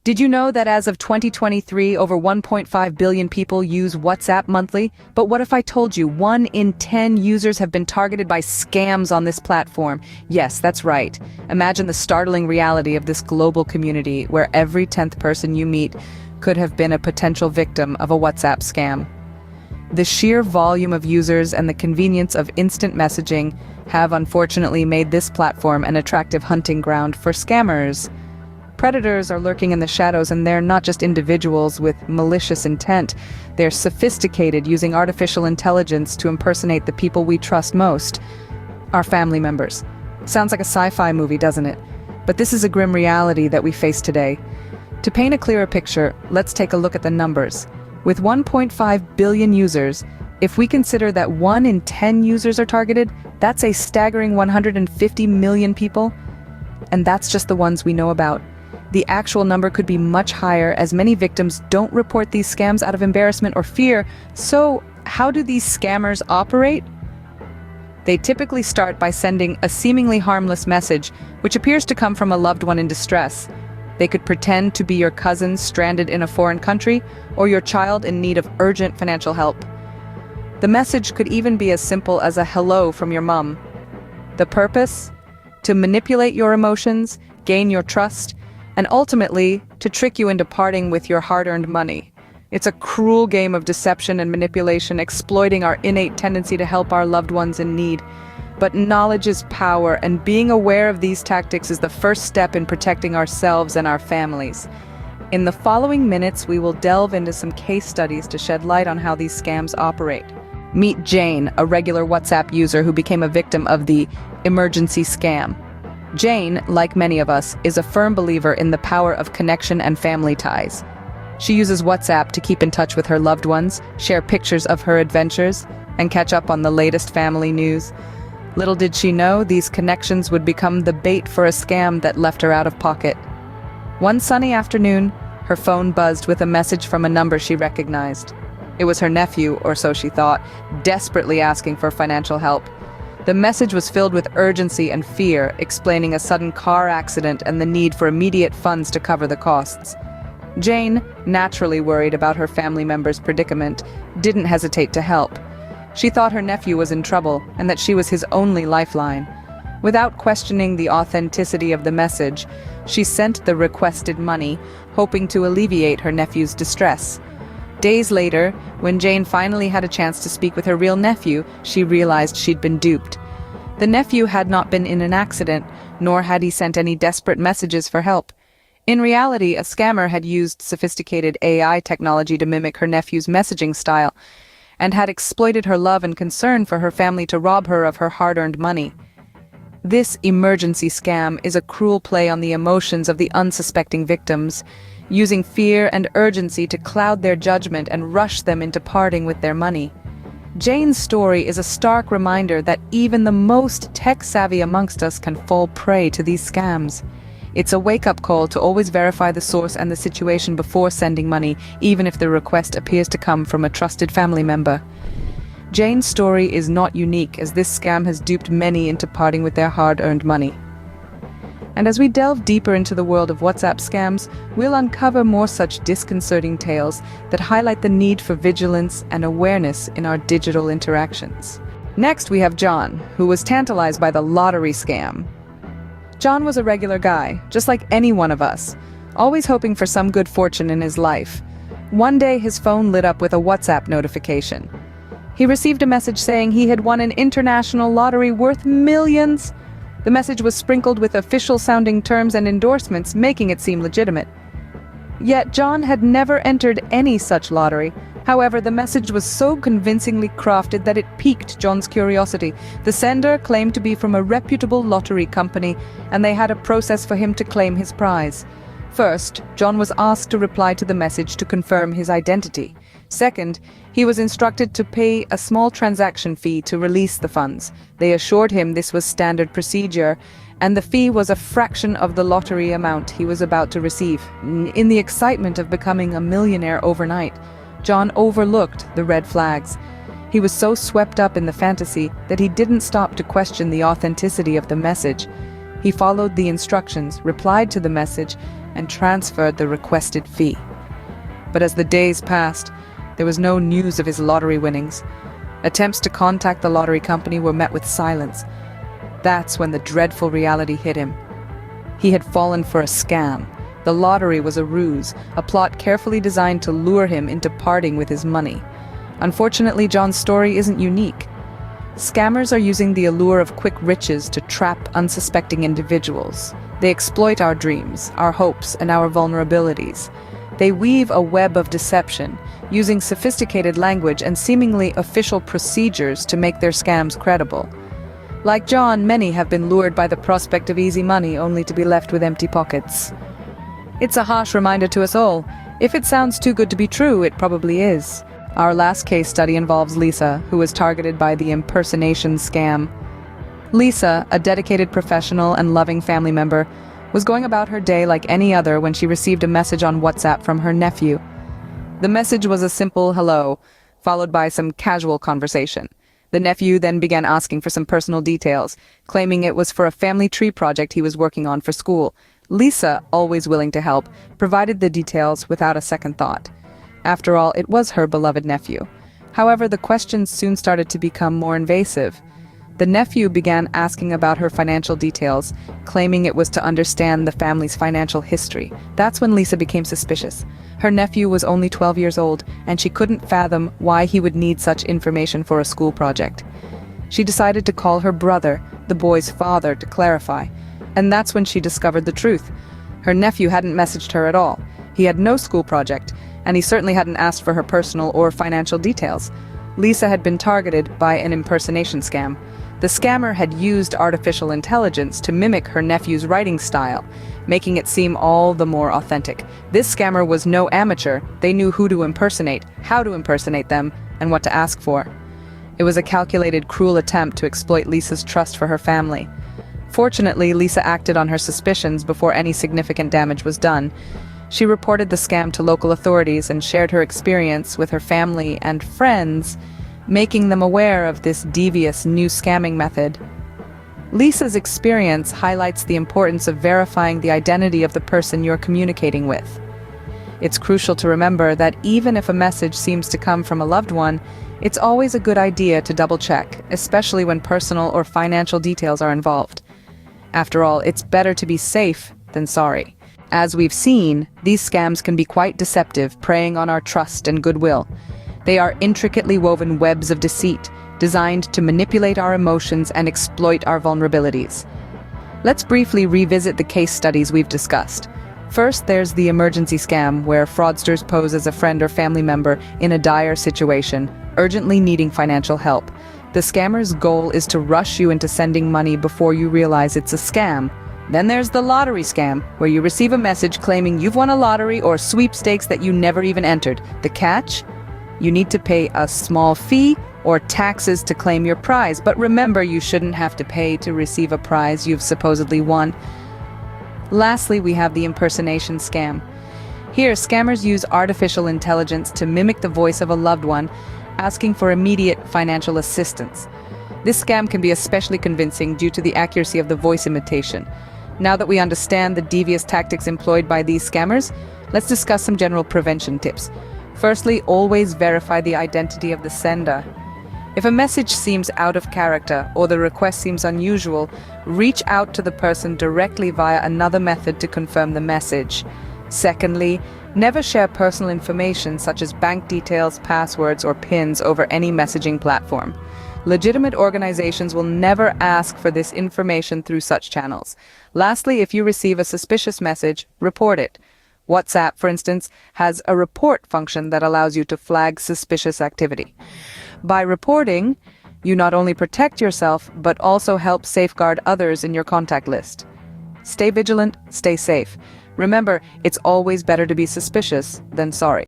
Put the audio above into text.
Did you know that as of 2023, over 1.5 billion people use WhatsApp monthly? But what if I told you 1 in 10 users have been targeted by scams on this platform? Yes, that's right. Imagine the startling reality of this global community where every 10th person you meet could have been a potential victim of a WhatsApp scam. The sheer volume of users and the convenience of instant messaging have unfortunately made this platform an attractive hunting ground for scammers. Predators are lurking in the shadows, and they're not just individuals with malicious intent. They're sophisticated, using artificial intelligence to impersonate the people we trust most, our family members. Sounds like a sci-fi movie, doesn't it? But this is a grim reality that we face today. To paint a clearer picture, let's take a look at the numbers. With 1.5 billion users, if we consider that 1 in 10 users are targeted, that's a staggering 150 million people. And that's just the ones we know about. The actual number could be much higher, as many victims don't report these scams out of embarrassment or fear. So, how do these scammers operate? They typically start by sending a seemingly harmless message, which appears to come from a loved one in distress. They could pretend to be your cousin stranded in a foreign country, or your child in need of urgent financial help. The message could even be as simple as a hello from your mom. The purpose? To manipulate your emotions, gain your trust, and ultimately, to trick you into parting with your hard-earned money. It's a cruel game of deception and manipulation, exploiting our innate tendency to help our loved ones in need. But knowledge is power, and being aware of these tactics is the first step in protecting ourselves and our families. In the following minutes, we will delve into some case studies to shed light on how these scams operate. Meet Jane, a regular WhatsApp user who became a victim of the emergency scam. Jane, like many of us, is a firm believer in the power of connection and family ties. She uses WhatsApp to keep in touch with her loved ones, share pictures of her adventures, and catch up on the latest family news. Little did she know, these connections would become the bait for a scam that left her out of pocket. One sunny afternoon, her phone buzzed with a message from a number she recognized. It was her nephew, or so she thought, desperately asking for financial help. The message was filled with urgency and fear, explaining a sudden car accident and the need for immediate funds to cover the costs. Jane, naturally worried about her family member's predicament, didn't hesitate to help. She thought her nephew was in trouble and that she was his only lifeline. Without questioning the authenticity of the message, she sent the requested money, hoping to alleviate her nephew's distress. Days later, when Jane finally had a chance to speak with her real nephew, she realized she'd been duped. The nephew had not been in an accident, nor had he sent any desperate messages for help. In reality, a scammer had used sophisticated AI technology to mimic her nephew's messaging style, and had exploited her love and concern for her family to rob her of her hard-earned money. This emergency scam is a cruel play on the emotions of the unsuspecting victims, using fear and urgency to cloud their judgment and rush them into parting with their money. Jane's story is a stark reminder that even the most tech-savvy amongst us can fall prey to these scams. It's a wake-up call to always verify the source and the situation before sending money, even if the request appears to come from a trusted family member. Jane's story is not unique, as this scam has duped many into parting with their hard-earned money. And as we delve deeper into the world of WhatsApp scams, we'll uncover more such disconcerting tales that highlight the need for vigilance and awareness in our digital interactions. Next, we have John, who was tantalized by the lottery scam. John was a regular guy, just like any one of us, always hoping for some good fortune in his life. One day, his phone lit up with a WhatsApp notification. He received a message saying he had won an international lottery worth millions. The message was sprinkled with official-sounding terms and endorsements, making it seem legitimate. Yet John had never entered any such lottery. However, the message was so convincingly crafted that it piqued John's curiosity. The sender claimed to be from a reputable lottery company, and they had a process for him to claim his prize. First, John was asked to reply to the message to confirm his identity. Second, he was instructed to pay a small transaction fee to release the funds. They assured him this was standard procedure, and the fee was a fraction of the lottery amount he was about to receive. In the excitement of becoming a millionaire overnight, John overlooked the red flags. He was so swept up in the fantasy that he didn't stop to question the authenticity of the message. He followed the instructions, replied to the message, and transferred the requested fee. But as the days passed, there was no news of his lottery winnings. Attempts to contact the lottery company were met with silence. That's when the dreadful reality hit him. He had fallen for a scam. The lottery was a ruse, a plot carefully designed to lure him into parting with his money. Unfortunately, John's story isn't unique. Scammers are using the allure of quick riches to trap unsuspecting individuals. They exploit our dreams, our hopes, and our vulnerabilities. They weave a web of deception, using sophisticated language and seemingly official procedures to make their scams credible. Like John, many have been lured by the prospect of easy money only to be left with empty pockets. It's a harsh reminder to us all. If it sounds too good to be true, it probably is. Our last case study involves Lisa, who was targeted by the impersonation scam. Lisa, a dedicated professional and loving family member, was going about her day like any other when she received a message on WhatsApp from her nephew. The message was a simple hello, followed by some casual conversation. The nephew then began asking for some personal details, claiming it was for a family tree project he was working on for school. Lisa, always willing to help, provided the details without a second thought. After all, it was her beloved nephew. However, the questions soon started to become more invasive. The nephew began asking about her financial details, claiming it was to understand the family's financial history. That's when Lisa became suspicious. Her nephew was only 12 years old, and she couldn't fathom why he would need such information for a school project. She decided to call her brother, the boy's father, to clarify. And that's when she discovered the truth. Her nephew hadn't messaged her at all. He had no school project, and he certainly hadn't asked for her personal or financial details. Lisa had been targeted by an impersonation scam. The scammer had used artificial intelligence to mimic her nephew's writing style, making it seem all the more authentic. This scammer was no amateur. They knew who to impersonate, how to impersonate them, and what to ask for. It was a calculated, cruel attempt to exploit Lisa's trust for her family. Fortunately, Lisa acted on her suspicions before any significant damage was done. She reported the scam to local authorities and shared her experience with her family and friends, making them aware of this devious new scamming method. Lisa's experience highlights the importance of verifying the identity of the person you're communicating with. It's crucial to remember that even if a message seems to come from a loved one, it's always a good idea to double-check, especially when personal or financial details are involved. After all, it's better to be safe than sorry. As we've seen, these scams can be quite deceptive, preying on our trust and goodwill. They are intricately woven webs of deceit, designed to manipulate our emotions and exploit our vulnerabilities. Let's briefly revisit the case studies we've discussed. First, there's the emergency scam, where fraudsters pose as a friend or family member in a dire situation, urgently needing financial help. The scammer's goal is to rush you into sending money before you realize it's a scam. Then there's the lottery scam, where you receive a message claiming you've won a lottery or sweepstakes that you never even entered. The catch? You need to pay a small fee or taxes to claim your prize. But remember, you shouldn't have to pay to receive a prize you've supposedly won. Lastly, we have the impersonation scam. Here, scammers use artificial intelligence to mimic the voice of a loved one, asking for immediate financial assistance. This scam can be especially convincing due to the accuracy of the voice imitation. Now that we understand the devious tactics employed by these scammers, let's discuss some general prevention tips. Firstly, always verify the identity of the sender. If a message seems out of character or the request seems unusual, reach out to the person directly via another method to confirm the message. Secondly, never share personal information such as bank details, passwords, or PINs over any messaging platform. Legitimate organizations will never ask for this information through such channels. Lastly, if you receive a suspicious message, report it. WhatsApp, for instance, has a report function that allows you to flag suspicious activity. By reporting, you not only protect yourself, but also help safeguard others in your contact list. Stay vigilant, stay safe. Remember, it's always better to be suspicious than sorry.